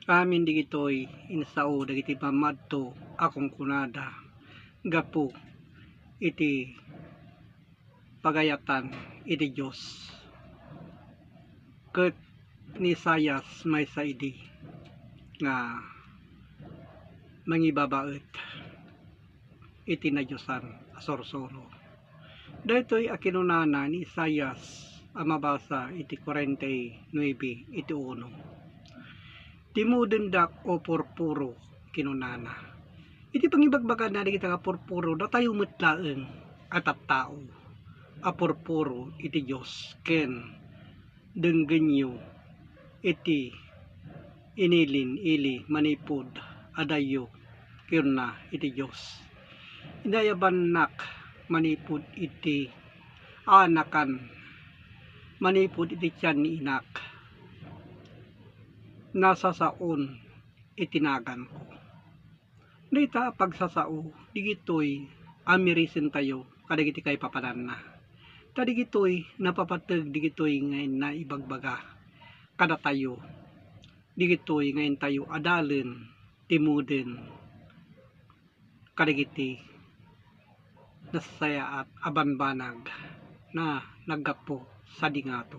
Amin digitoy insao dagiti pamadto akong kunada gapu iti pagayatan iti Dios ket ni Sayas maysa idi nga mangibabaet iti nadyosan a sursuro. Daytoy a kinunana ni Isaias a mabasa iti 49 iti 1. Timudendak o purpuro kinunana. Iti pangibagbagan na kita nga purpuro datayo metlaeng at tao. A purpuro iti Dios ken denggenyo iti inilin ili manipod adayo kirna iti Dios. Inayabannak manipod iti anakan manipod iti tiyan ni inak nasasaon itinagan ko. Dita pagsasao digitoy amirisen tayo kadagiti kay papanan na. Tadigitoy napapateg digitoy ngayon na ibagbaga kada tayo. Digitoy ngayon tayo adalen timuden kadagiti nasaya at abanbanag na naggapo sa dingato.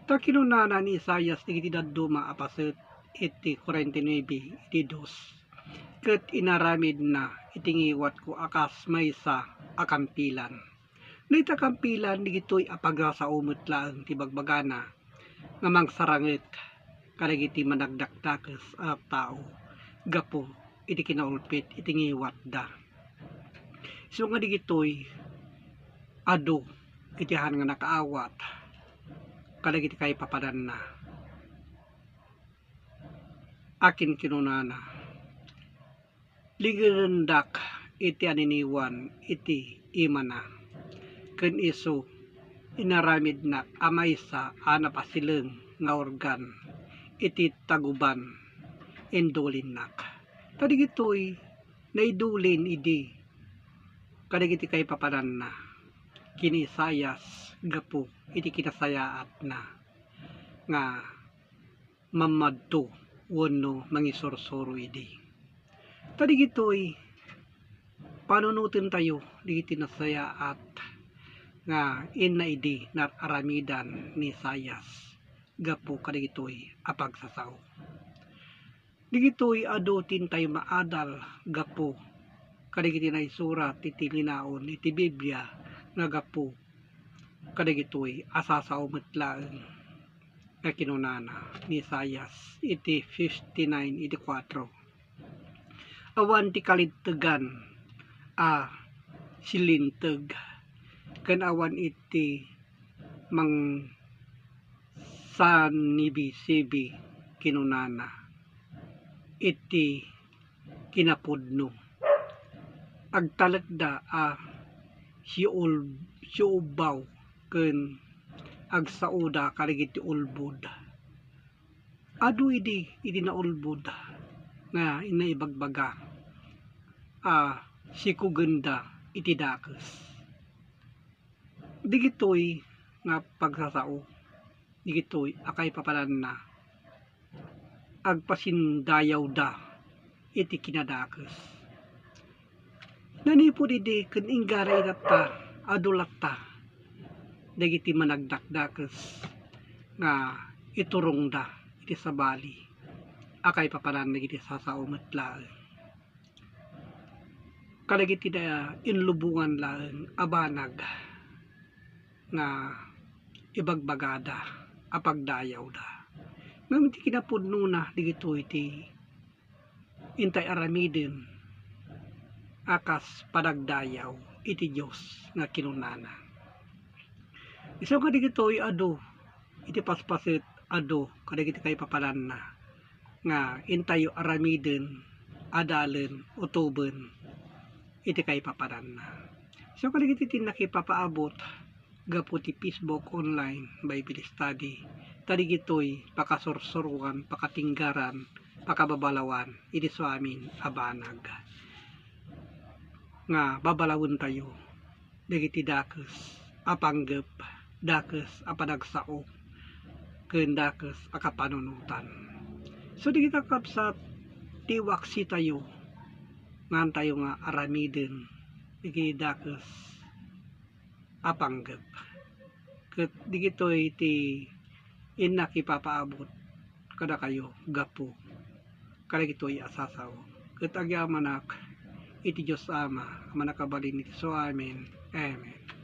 Ta kinunana ni Isaias digiti dadduma apaset iti 49 iti 2 ket inaramid na itingiwat ko akas maysa akampilan. Nita kampilan digitoy apagasao metlaeng ti bagbagana nga mangsaranget kadagiti managdakdakes a tao gapo iti kinaulpit itingiwat da. So nga digitoy adu itihan nga nakaawat kadagiti kay papadan na akin kinunana ligerendak iti aniniwan iti imana ken isu inaramid na amaysa anapasileng nga organ iti taguban indulin nak tadigitoy naidulin idi kadagiti kay papadan na kini Isaias gapu iti kinasayaat na nga mamadto wenno mangisursuro idi. Tadigitoy panunutin tayo digiti nasayaat nga inna idi nararamidan ni Isaias gapu kadagitoy apagsasao. Digitoy adu tin tayo maadal gapu kadagiti naisurat iti linaon iti Biblia nga gapu kadagitoy asasao metlaeng nga kinunana ni Isaias iti 59 iti 4. Awan ti kalidtegan a silinteg ken awan iti mang sanibisibi kinunana iti kinapudno agtalekda a siubaw ken agsauda kadagiti ulbod adu idi naulbod nga inaibagbaga sikugenda iti dakes digitoy nga pagsasao digitoy akay papanan na agpasindayaw da iti kinadakes nanipod idi ken inggaray datta adulatta dagiti managdakdakes nga iturong da iti sabali akay papanan dagiti sasao metlaeng kadagiti da inlubungan laeng abanag nga ibagbagada apagdayaw da ngem iti kinapudno na digito iti intay aramiden akas padagdayaw iti Dios nga kinunana. Isu nga digitoy adu iti paspaset adu kadagiti kay papanan na nga intayo aramiden adalen utuben iti kay papanan na. So kadagiti tin nakipapaabot gapu ti Facebook online Bible study tadigitoy pakasursuruan pakatinggaran pakababalawan iti suamin abanag nga babalawon tayo dagiti dakes apanggep dakes apanagsao ken dakes akapanunutan So di kita kap sa tiwaksi tayo ngan tayo nga aramiden iti dakes apanggep ket digito iti inak ipapaabot kada kayo gapo kada gitoy asasaw ket agyamanak iti Diyos Ama manakabalin iti so amen. Amen.